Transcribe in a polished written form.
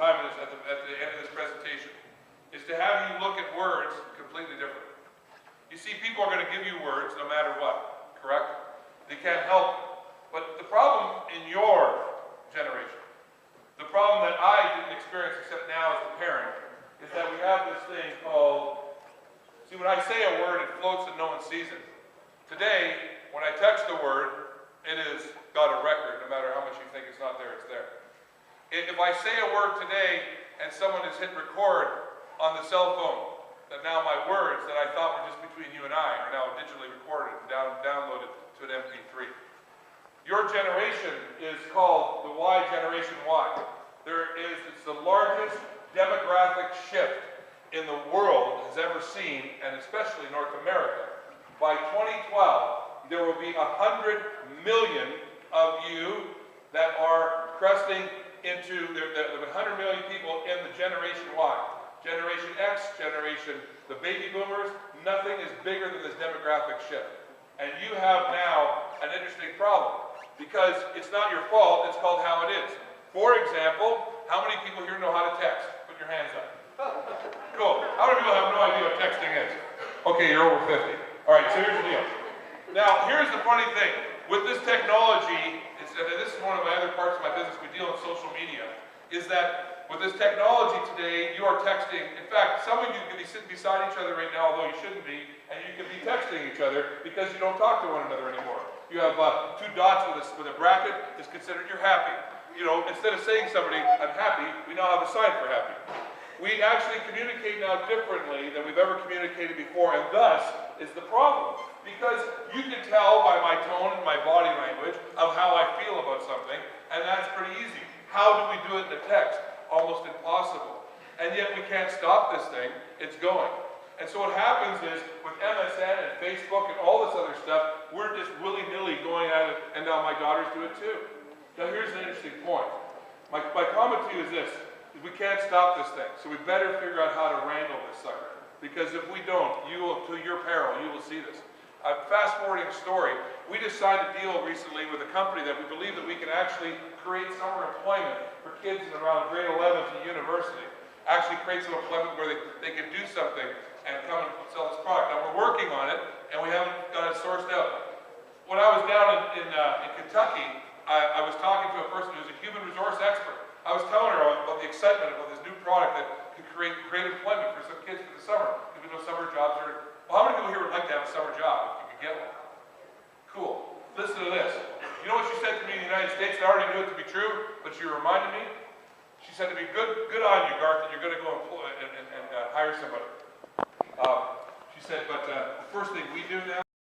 time at the end of this presentation, is to have you look at words completely different. You see, people are going to give you words no matter what, correct? They can't help it. But the problem in your generation, the problem that I didn't experience except now as a parent, is that we have this thing called, see, when I say a word, it floats and no one sees it. Today, when I text a word, it has got a record. No matter how much you think it's not there, it's there. If I say a word today and someone has hit record on the cell phone, that now my words that I thought were just between you and I are now digitally recorded and downloaded to an MP3. Your generation is called the Y generation Y. It's the largest demographic shift in the world has ever seen, and especially North America. By 2012, there will be 100 million of you that are cresting into the 100 million people in the generation Y. Generation X, the baby boomers, nothing is bigger than this demographic shift. And you have now an interesting problem, because it's not your fault, it's called how it is. For example, how many people here know how to text? Put your hands up. Cool. How many people have no idea what texting is? Okay, you're over 50. All right, so here's the deal. Now, here's the funny thing. With this technology, and this is one of my other parts of my business, we deal in social media, is that with this technology today, you are texting. In fact, some of you could be sitting beside each other right now, although you shouldn't be, and you could be texting each other because you don't talk to one another anymore. You have two dots with a bracket is considered you're happy. You know, instead of saying somebody, I'm happy, we now have a sign for happy. We actually communicate now differently than we've ever communicated before, and thus is the problem. Because you can tell by my tone and my body language of how I feel about something, and that's pretty easy. How do we do it in a text? Almost impossible. And yet we can't stop this thing, it's going. And so what happens is, with MSN and Facebook and all this other stuff, we're just willy-nilly going at it, and now my daughters do it too. Now here's an interesting point. My comment to you is this, is we can't stop this thing, so we better figure out how to wrangle this sucker. Because if we don't, you will, to your peril, you will see this. Fast-forwarding story, we just signed a deal recently with a company that we believe that we can actually create summer employment for kids in around grade 11 to university. Actually create some employment where they can do something and come and sell this product. Now we're working on it, and we haven't got it sourced out. When I was down in Kentucky, I was talking to a person who's a human resource expert. I was telling her about the excitement about this new product that could create employment for some kids for the summer. Because we know summer jobs are... Well, how many people here would like to have a summer job if you could get one? Cool. Listen to this. You know what she said to me in the United States? I already knew it to be true, but she reminded me. She said to me, good on you, Garth, that you're going to go employ and hire somebody. She said, but the first thing we do now